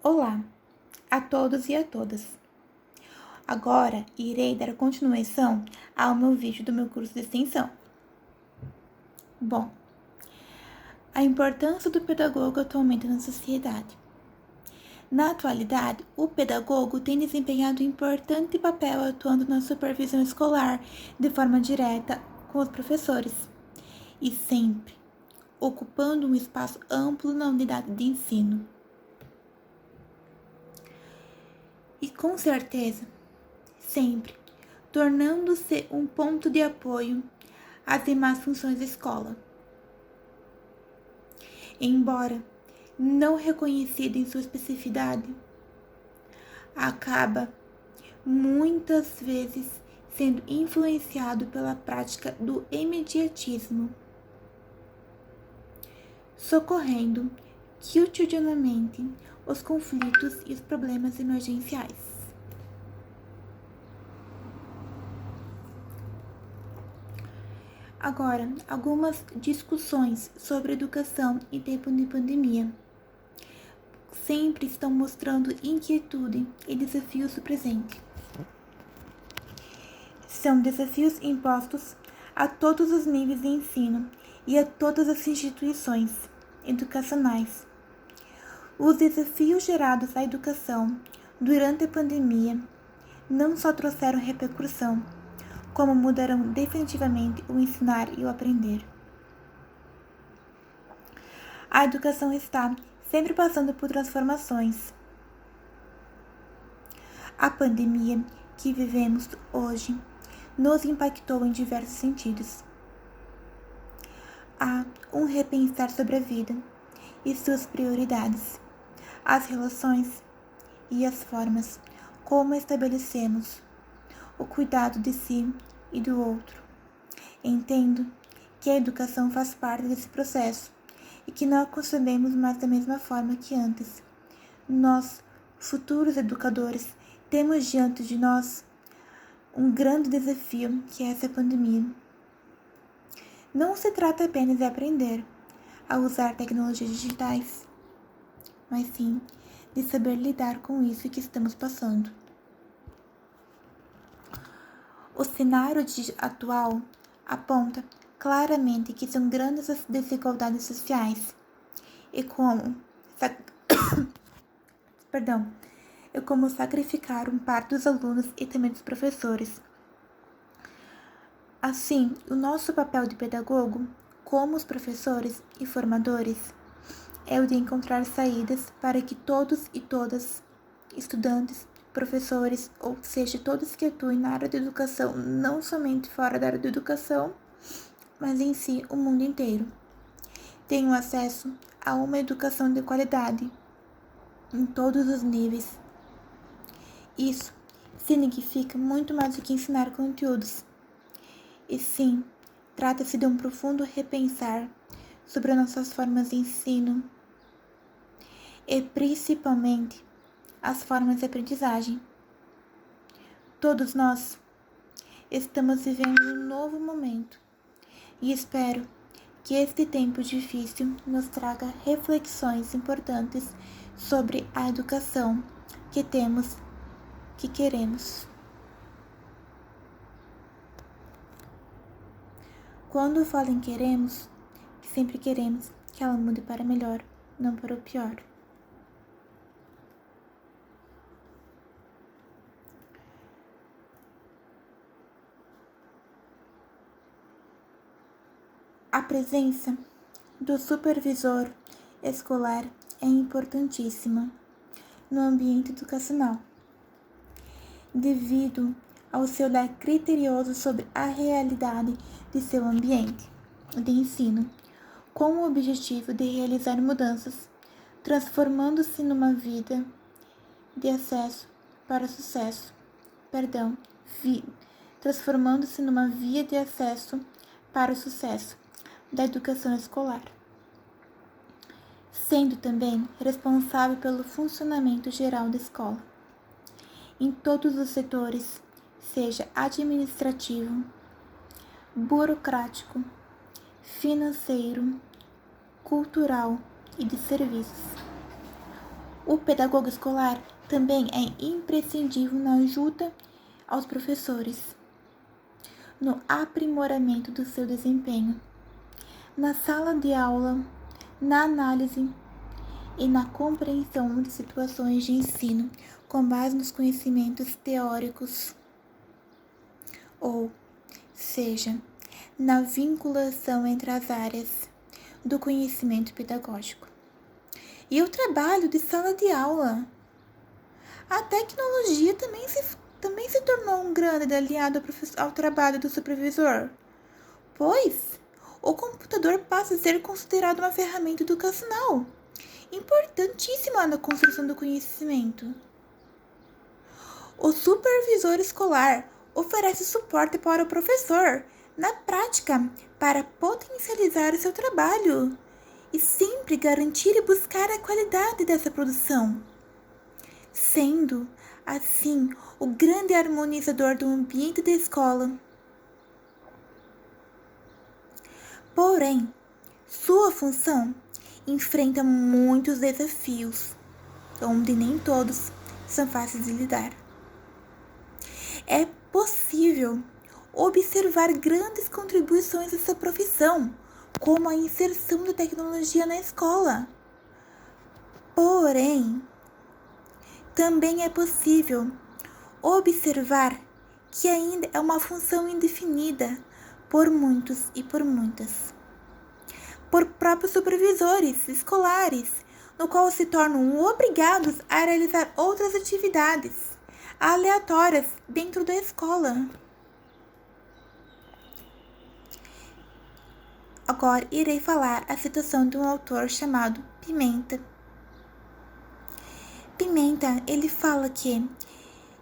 Olá a todos e a todas. Agora irei dar continuação ao meu vídeo do meu curso de extensão. Bom, a importância do pedagogo atualmente na sociedade. Na atualidade, o pedagogo tem desempenhado um importante papel atuando na supervisão escolar de forma direta com os professores e sempre ocupando um espaço amplo na unidade de ensino. E com certeza, sempre tornando-se um ponto de apoio às demais funções da escola. Embora não reconhecido em sua especificidade, acaba muitas vezes sendo influenciado pela prática do imediatismo, socorrendo cotidianamente os conflitos e os problemas emergenciais. Agora, algumas discussões sobre educação em tempo de pandemia sempre estão mostrando inquietude e desafios do presente. São desafios impostos a todos os níveis de ensino e a todas as instituições educacionais. Os desafios gerados à educação durante a pandemia não só trouxeram repercussão, como mudarão definitivamente o ensinar e o aprender. A educação está sempre passando por transformações. A pandemia que vivemos hoje nos impactou em diversos sentidos. Há um repensar sobre a vida e suas prioridades, as relações e as formas como estabelecemos o cuidado de si e do outro. Entendo que a educação faz parte desse processo e que não a concebemos mais da mesma forma que antes. Nós, futuros educadores, temos diante de nós um grande desafio que é essa pandemia. Não se trata apenas de aprender a usar tecnologias digitais, mas sim de saber lidar com isso que estamos passando. O cenário atual aponta claramente que são grandes as desigualdades sociais e como sacrificar parte dos alunos e também dos professores. Assim, o nosso papel de pedagogo, como os professores e formadores, é o de encontrar saídas para que todos e todas, estudantes, professores, ou seja, todos que atuem na área da educação, não somente fora da área da educação, mas em si o mundo inteiro, tenham acesso a uma educação de qualidade em todos os níveis. Isso significa muito mais do que ensinar conteúdos, e sim, trata-se de um profundo repensar sobre as nossas formas de ensino e principalmente as formas de aprendizagem. Todos nós estamos vivendo um novo momento e espero que este tempo difícil nos traga reflexões importantes sobre a educação que temos, que queremos. Quando falo em queremos, sempre queremos que ela mude para melhor, não para o pior. A presença do supervisor escolar é importantíssima no ambiente educacional, devido ao seu olhar criterioso sobre a realidade de seu ambiente de ensino, com o objetivo de realizar mudanças, transformando-se numa vida de acesso para sucesso, transformando-se numa via de acesso para o sucesso da educação escolar, sendo também responsável pelo funcionamento geral da escola, em todos os setores, seja administrativo, burocrático, financeiro, cultural e de serviços. O pedagogo escolar também é imprescindível na ajuda aos professores, no aprimoramento do seu desempenho, na sala de aula, na análise e na compreensão de situações de ensino com base nos conhecimentos teóricos, ou seja, na vinculação entre as áreas do conhecimento pedagógico. E o trabalho de sala de aula. A tecnologia também se tornou um grande aliado ao trabalho do supervisor, pois o computador passa a ser considerado uma ferramenta educacional importantíssima na construção do conhecimento. O supervisor escolar oferece suporte para o professor na prática para potencializar o seu trabalho e sempre garantir e buscar a qualidade dessa produção, sendo, assim, o grande harmonizador do ambiente da escola. Porém, sua função enfrenta muitos desafios, onde nem todos são fáceis de lidar. É possível observar grandes contribuições dessa profissão, como a inserção da tecnologia na escola. Porém, também é possível observar que ainda é uma função indefinida por muitos e por muitas, por próprios supervisores escolares, no qual se tornam obrigados a realizar outras atividades aleatórias dentro da escola. Agora irei falar a citação de um autor chamado Pimenta. Pimenta, ele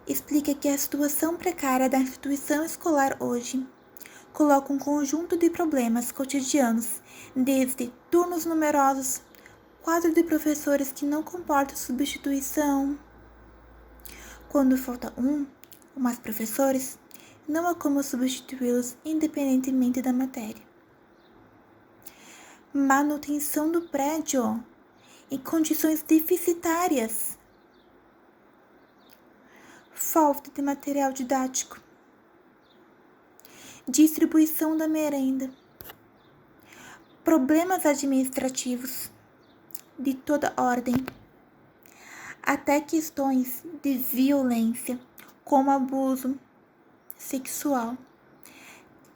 explica que a situação precária da instituição escolar hoje coloca um conjunto de problemas cotidianos, desde turnos numerosos, quadro de professores que não comporta substituição. Quando falta um ou mais professores, não há como substituí-los independentemente da matéria. Manutenção do prédio em condições deficitárias. Falta de material didático. Distribuição da merenda. Problemas administrativos de toda ordem. Até questões de violência, como abuso sexual.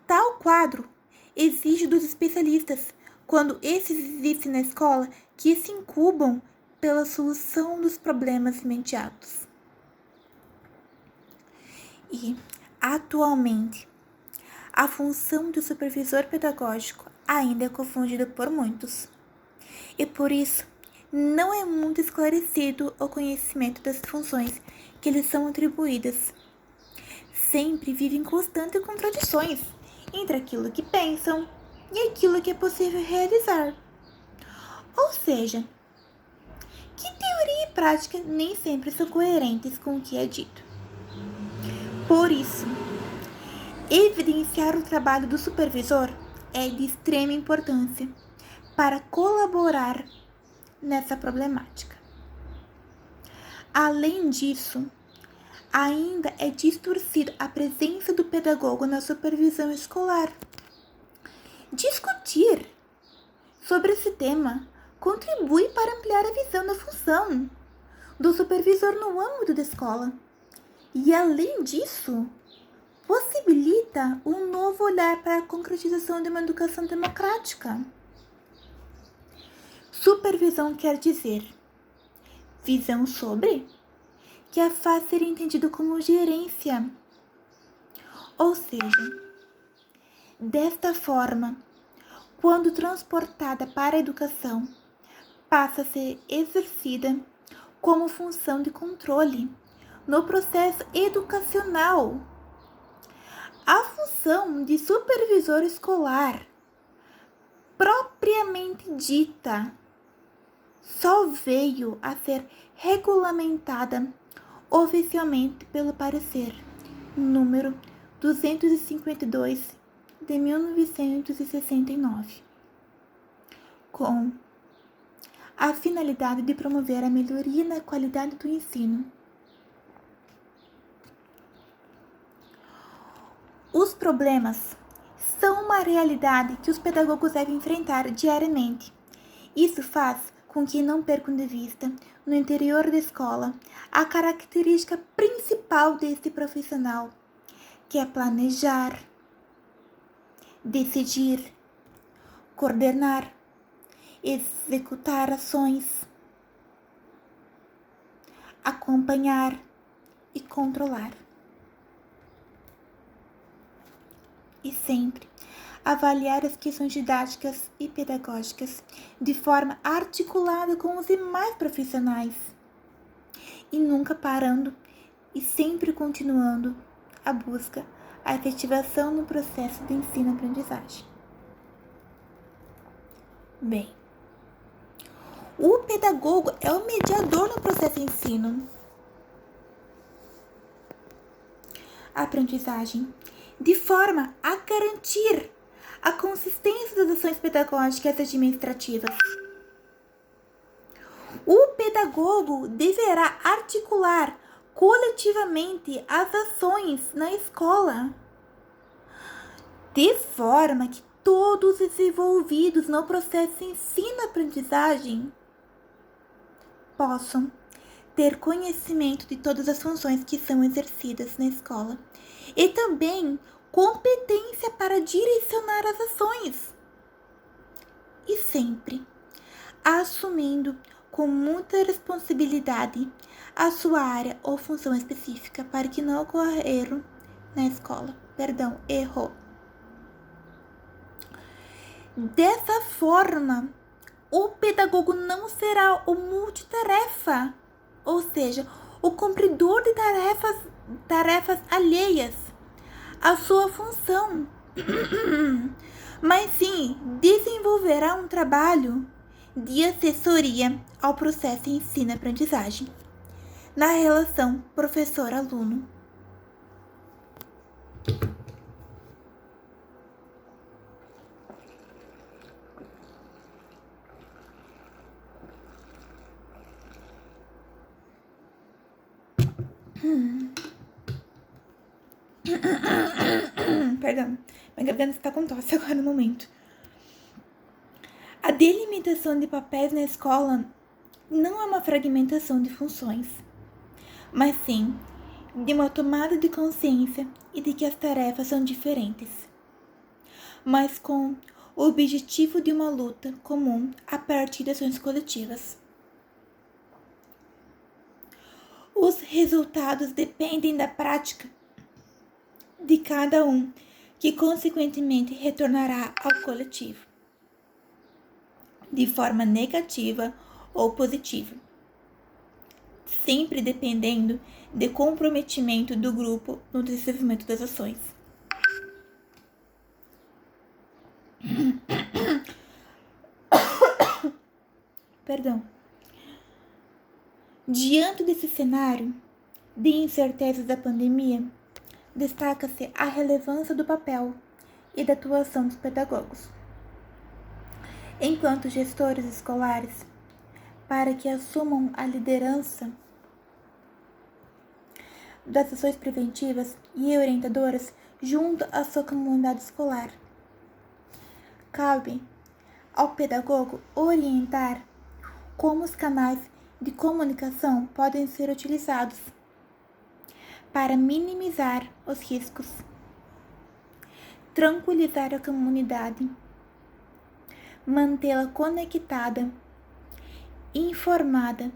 Tal quadro exige dos especialistas, quando esses existem na escola, que se incumbam pela solução dos problemas imediatos. E, atualmente, a função do supervisor pedagógico ainda é confundida por muitos. E por isso, não é muito esclarecido o conhecimento das funções que lhes são atribuídas. Sempre vivem constantes contradições entre aquilo que pensam e aquilo que é possível realizar. Ou seja, que teoria e prática nem sempre são coerentes com o que é dito. Por isso, evidenciar o trabalho do supervisor é de extrema importância para colaborar nessa problemática. Além disso, ainda é distorcida a presença do pedagogo na supervisão escolar. Discutir sobre esse tema contribui para ampliar a visão da função do supervisor no âmbito da escola e, além disso, possibilita um novo olhar para a concretização de uma educação democrática. Supervisão quer dizer visão sobre, que é fácil ser entendido como gerência. Ou seja, desta forma, quando transportada para a educação, passa a ser exercida como função de controle no processo educacional. A função de supervisor escolar, propriamente dita, só veio a ser regulamentada oficialmente pelo parecer número 252 de 1969, com a finalidade de promover a melhoria na qualidade do ensino. Os problemas são uma realidade que os pedagogos devem enfrentar diariamente. Isso faz com que não percam de vista, no interior da escola, a característica principal deste profissional, que é planejar, decidir, coordenar, executar ações, acompanhar e controlar. E sempre avaliar as questões didáticas e pedagógicas de forma articulada com os demais profissionais e nunca parando e sempre continuando a busca, a efetivação no processo de ensino-aprendizagem. Bem, o pedagogo é o mediador no processo de ensino. Aprendizagem, de forma a garantir a consistência das ações pedagógicas e administrativas. O pedagogo deverá articular coletivamente as ações na escola, de forma que todos os envolvidos no processo de ensino-aprendizagem possam ter conhecimento de todas as funções que são exercidas na escola e também competência para direcionar as ações e sempre assumindo com muita responsabilidade a sua área ou função específica para que não ocorra erro na escola. Erro. Dessa forma, o pedagogo não será o multitarefa, ou seja, o cumpridor de tarefas alheias à sua função, mas sim desenvolverá um trabalho de assessoria ao processo de ensino-aprendizagem na relação professor-aluno. Perdão, minha garganta está com tosse agora no momento. A delimitação de papéis na escola não é uma fragmentação de funções, mas sim de uma tomada de consciência e de que as tarefas são diferentes, mas com o objetivo de uma luta comum a partir de ações coletivas. Os resultados dependem da prática de cada um, que consequentemente retornará ao coletivo, de forma negativa ou positiva, sempre dependendo do comprometimento do grupo no desenvolvimento das ações. Perdão. Diante desse cenário de incertezas da pandemia, destaca-se a relevância do papel e da atuação dos pedagogos, enquanto gestores escolares, para que assumam a liderança das ações preventivas e orientadoras junto à sua comunidade escolar. Cabe ao pedagogo orientar como os canais de comunicação podem ser utilizados para minimizar os riscos, tranquilizar a comunidade, mantê-la conectada, informada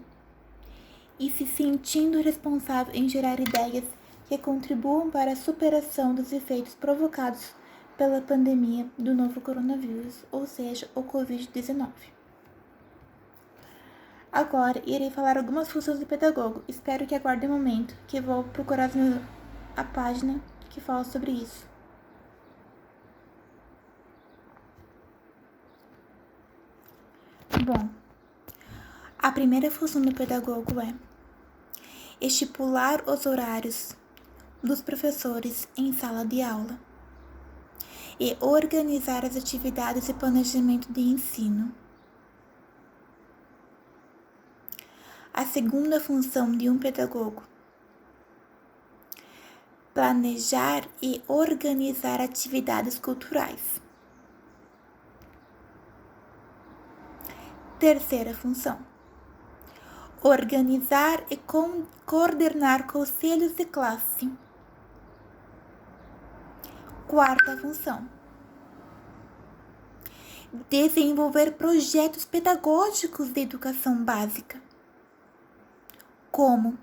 e se sentindo responsável em gerar ideias que contribuam para a superação dos efeitos provocados pela pandemia do novo coronavírus, ou seja, o Covid-19. Agora, irei falar algumas funções do pedagogo. Espero que aguardem um momento, que vou procurar a página que fala sobre isso. Bom, a primeira função do pedagogo é estipular os horários dos professores em sala de aula e organizar as atividades e planejamento de ensino. A segunda função de um pedagogo: planejar e organizar atividades culturais. Terceira função: organizar e coordenar conselhos de classe. Quarta função: desenvolver projetos pedagógicos de educação básica, como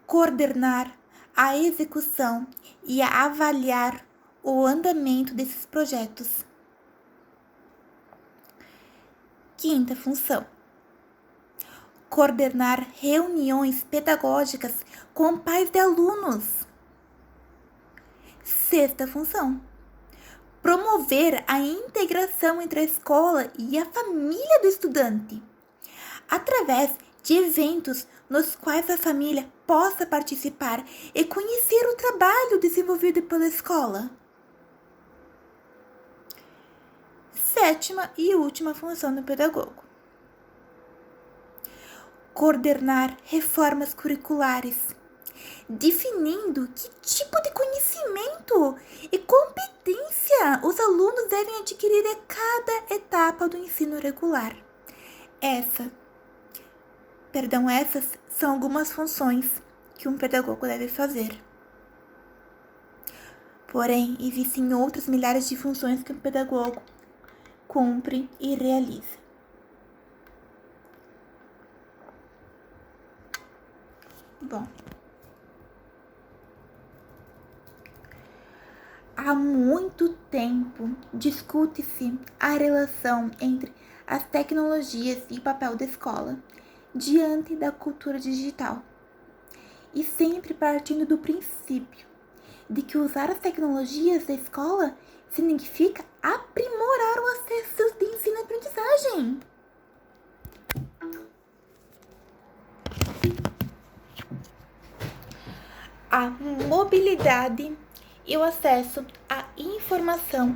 coordenar a execução e a avaliar o andamento desses projetos. Quinta função: coordenar reuniões pedagógicas com pais de alunos. Sexta função: promover a integração entre a escola e a família do estudante, através de eventos nos quais a família possa participar e conhecer o trabalho desenvolvido pela escola. Sétima e última função do pedagogo: coordenar reformas curriculares, definindo que tipo de conhecimento e competência os alunos devem adquirir a cada etapa do ensino regular. Essas são algumas funções que um pedagogo deve fazer. Porém, existem outras milhares de funções que um pedagogo cumpre e realiza. Bom, há muito tempo discute-se a relação entre as tecnologias e o papel da escola diante da cultura digital, e sempre partindo do princípio de que usar as tecnologias da escola significa aprimorar o acesso de ensino e aprendizagem. A mobilidade e o acesso à informação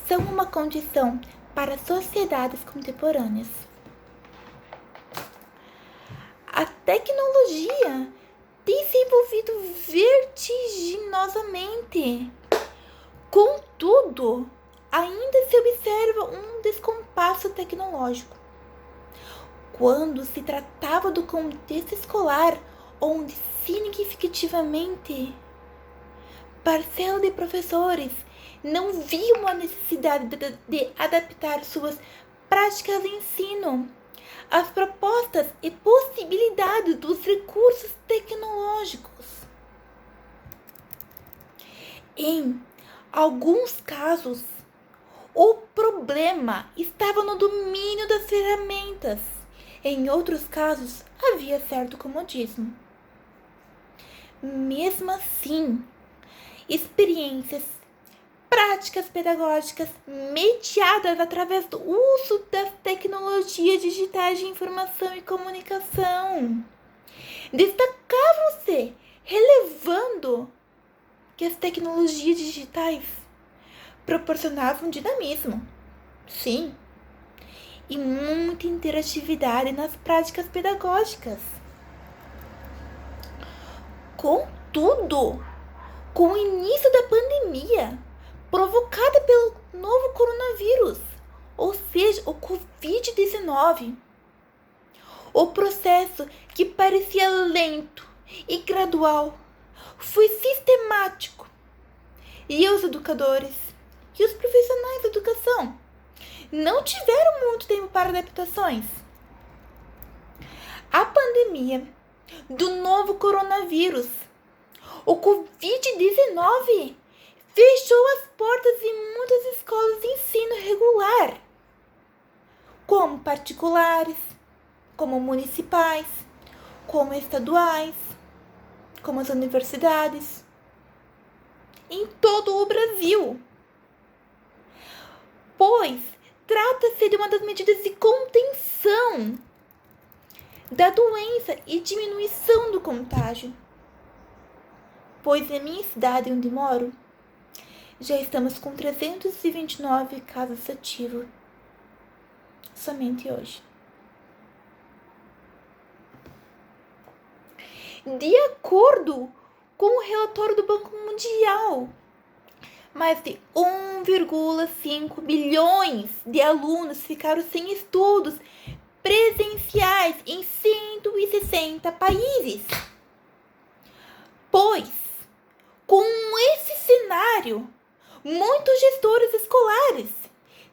são uma condição para sociedades contemporâneas. A tecnologia tem se envolvido vertiginosamente. Contudo, ainda se observa um descompasso tecnológico. Quando se tratava do contexto escolar, onde significativamente parcela de professores não viam a necessidade de adaptar suas práticas de ensino às propostas e possibilidades dos recursos tecnológicos. Em alguns casos, o problema estava no domínio das ferramentas. Em outros casos, havia certo comodismo. Mesmo assim, experiências, práticas pedagógicas mediadas através do uso das tecnologias digitais de informação e comunicação destacavam-se, relevando que as tecnologias digitais proporcionavam dinamismo, sim, e muita interatividade nas práticas pedagógicas. Contudo, com o início da pandemia provocada pelo novo coronavírus, ou seja, o Covid-19, o processo que parecia lento e gradual foi sistemático, e os educadores e os profissionais da educação não tiveram muito tempo para adaptações. A pandemia do novo coronavírus, o Covid-19, fechou as portas de muitas escolas de ensino regular, como particulares, como municipais, como estaduais, como as universidades, em todo o Brasil, pois trata-se de uma das medidas de contenção da doença e diminuição do contágio. Pois em minha cidade onde moro, já estamos com 329 casos ativos, somente hoje. De acordo com o relatório do Banco Mundial, mais de 1,5 bilhões de alunos ficaram sem estudos presenciais em 160 países. Pois, com esse cenário, muitos gestores escolares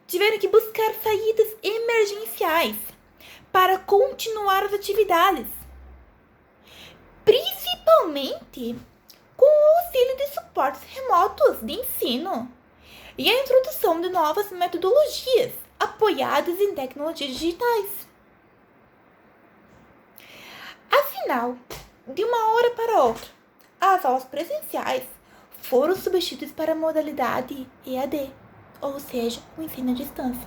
tiveram que buscar saídas emergenciais para continuar as atividades, principalmente com o auxílio de suportes remotos de ensino e a introdução de novas metodologias apoiadas em tecnologias digitais. Afinal, de uma hora para outra, as aulas presenciais foram substituídas para a modalidade EAD, ou seja, o ensino à distância,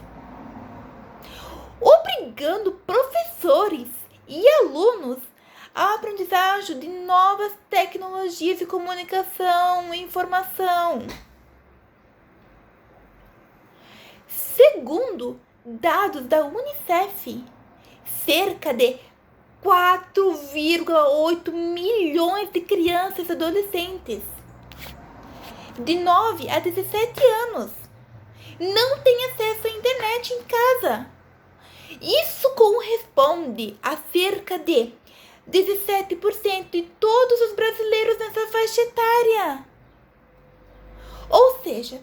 obrigando professores e alunos à aprendizagem de novas tecnologias de comunicação e informação. Segundo dados da Unicef, cerca de 4,8 milhões de crianças e adolescentes de 9 a 17 anos não têm acesso à internet em casa. Isso corresponde a cerca de 17% de todos os brasileiros nessa faixa etária. Ou seja,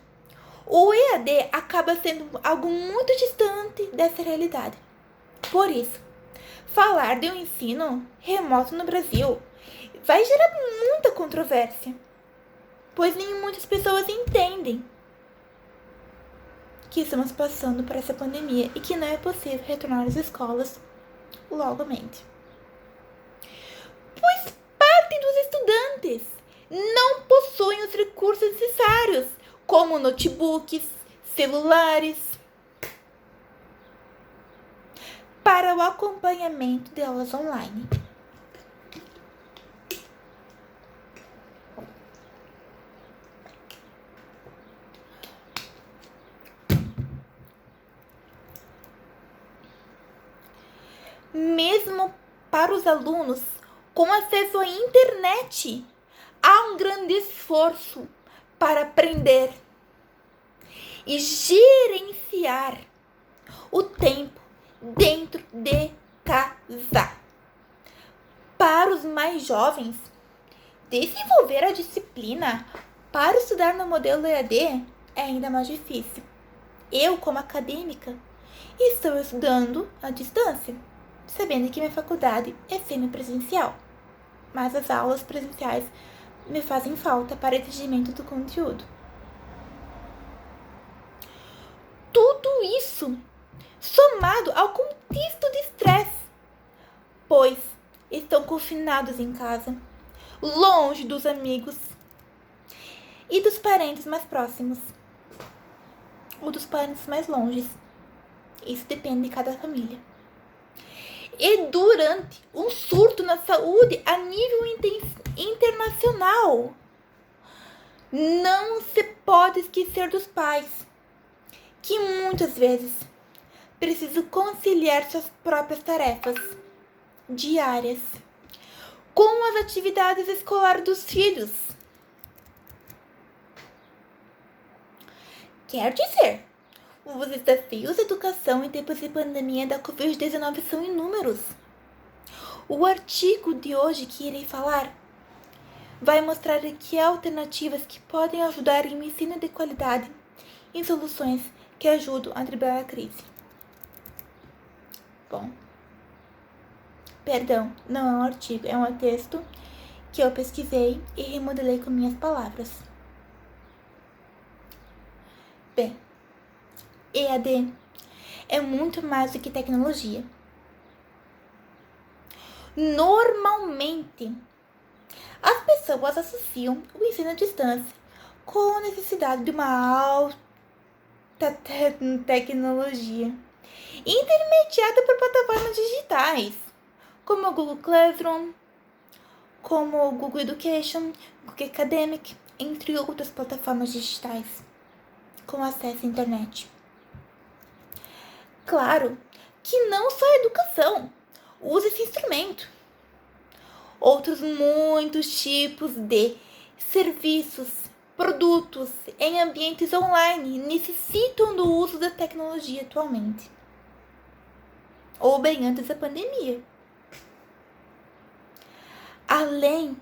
o EAD acaba sendo algo muito distante dessa realidade. Por isso, falar de um ensino remoto no Brasil vai gerar muita controvérsia, pois nem muitas pessoas entendem que estamos passando por essa pandemia e que não é possível retornar às escolas logamente. Pois parte dos estudantes não possuem os recursos necessários, como notebooks, celulares, para o acompanhamento de aulas online. Mesmo para os alunos com acesso à internet, há um grande esforço para aprender e gerenciar o tempo dentro de casa. Para os mais jovens, desenvolver a disciplina para estudar no modelo EAD é ainda mais difícil. Eu, como acadêmica, estou estudando à distância, sabendo que minha faculdade é semipresencial, mas as aulas presenciais me fazem falta para entendimento do conteúdo. Tudo isso somado ao contexto de estresse, pois estão confinados em casa, longe dos amigos e dos parentes mais próximos, ou dos parentes mais longes. Isso depende de cada família. E durante um surto na saúde a nível internacional, não se pode esquecer dos pais, que muitas vezes precisam conciliar suas próprias tarefas diárias com as atividades escolares dos filhos. Quer dizer, os desafios da educação em tempos de pandemia da Covid-19 são inúmeros. O artigo de hoje que irei falar vai mostrar aqui alternativas que podem ajudar em um ensino de qualidade e soluções que ajudam a driblar a crise. Bom, perdão, não é um artigo, é um texto que eu pesquisei e remodelei com minhas palavras. Bem, EAD é muito mais do que tecnologia. Normalmente, as pessoas associam o ensino à distância com a necessidade de uma alta tecnologia intermediada por plataformas digitais, como o Google Classroom, como o Google Education, Google Academic, entre outras plataformas digitais com acesso à internet. Claro que não só a educação usa esse instrumento. outros muitos tipos de serviços, produtos em ambientes online necessitam do uso da tecnologia atualmente, ou bem antes da pandemia. Além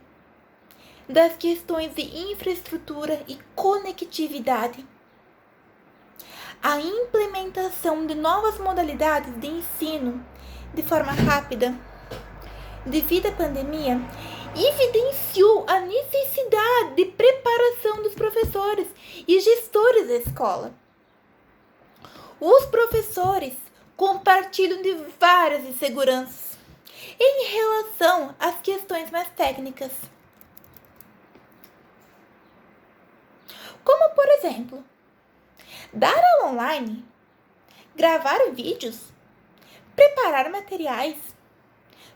das questões de infraestrutura e conectividade, a implementação de novas modalidades de ensino de forma rápida devido à pandemia evidenciou a necessidade de preparação dos professores e gestores da escola. Os professores compartilham de várias inseguranças em relação às questões mais técnicas, como, por exemplo, dar aula online, gravar vídeos, preparar materiais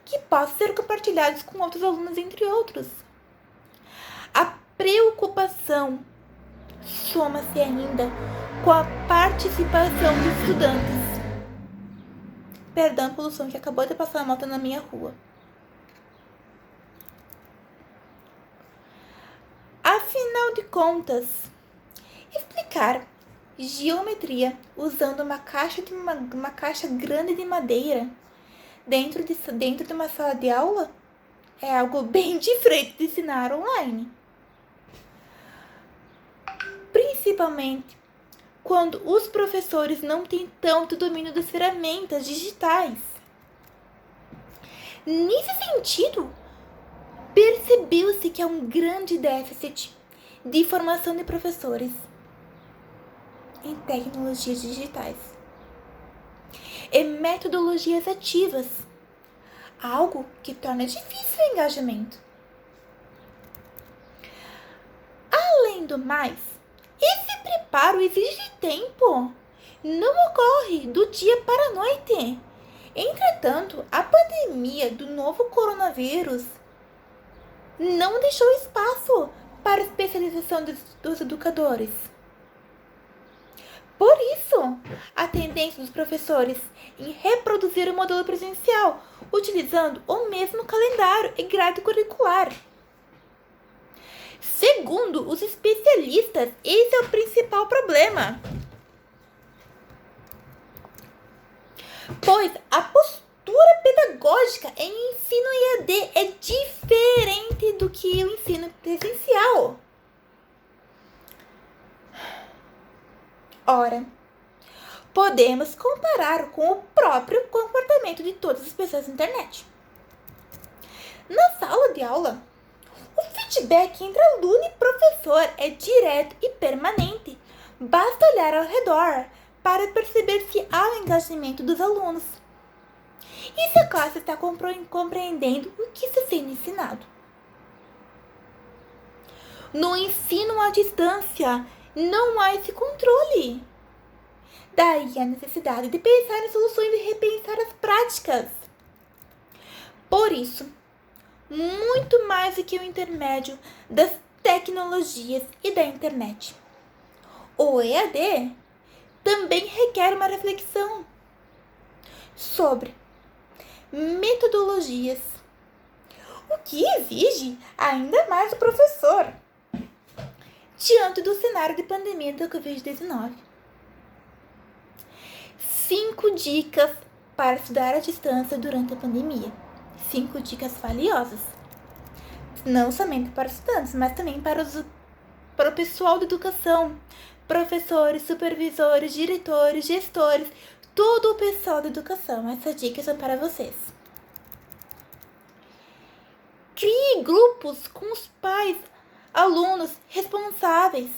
que possam ser compartilhados com outros alunos, entre outros. A preocupação soma-se ainda com a participação dos estudantes. Perdão pelo som que acabou de passar a moto na minha rua. Afinal de contas, explicar geometria usando uma caixa grande de madeira dentro de uma sala de aula é algo bem diferente de ensinar online. Principalmente quando os professores não têm tanto domínio das ferramentas digitais. Nesse sentido, percebeu-se que há um grande déficit de formação de professores em tecnologias digitais e metodologias ativas, algo que torna difícil o engajamento. Além do mais, esse preparo exige tempo, não ocorre do dia para a noite. Entretanto, a pandemia do novo coronavírus não deixou espaço para a especialização dos educadores. Por isso, a tendência dos professores em reproduzir o modelo presencial, utilizando o mesmo calendário e grade curricular. Segundo os especialistas, esse é o principal problema, pois a postura pedagógica em ensino EAD é diferente do que o ensino presencial. Ora, podemos comparar com o próprio comportamento de todas as pessoas na internet. Na sala de aula, o feedback entre aluno e professor é direto e permanente. Basta olhar ao redor para perceber se há um engajamento dos alunos e se a classe está compreendendo o que está sendo ensinado. No ensino à distância, não há esse controle. Daí a necessidade de pensar em soluções e repensar as práticas. Por isso, muito mais do que o intermédio das tecnologias e da internet, o EAD também requer uma reflexão sobre metodologias, o que exige ainda mais do professor diante do cenário de pandemia da Covid-19. 5 dicas para estudar à distância durante a pandemia. 5 dicas valiosas. Não somente para os estudantes, mas também para o pessoal da educação, professores, supervisores, diretores, gestores, todo o pessoal da educação. Essas dicas são para vocês. Crie grupos com os pais, alunos responsáveis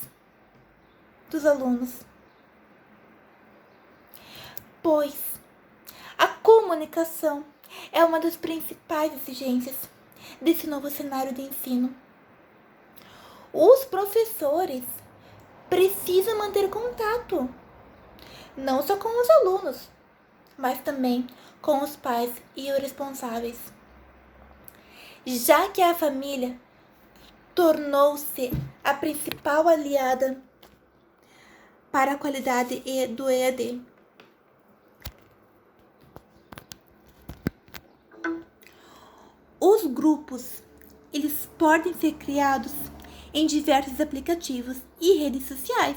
dos alunos, pois a comunicação é uma das principais exigências desse novo cenário de ensino. Os professores precisam manter contato, não só com os alunos, mas também com os pais e os responsáveis, já que a família tornou-se a principal aliada para a qualidade do EAD. Os pequenos grupos, eles podem ser criados em diversos aplicativos e redes sociais.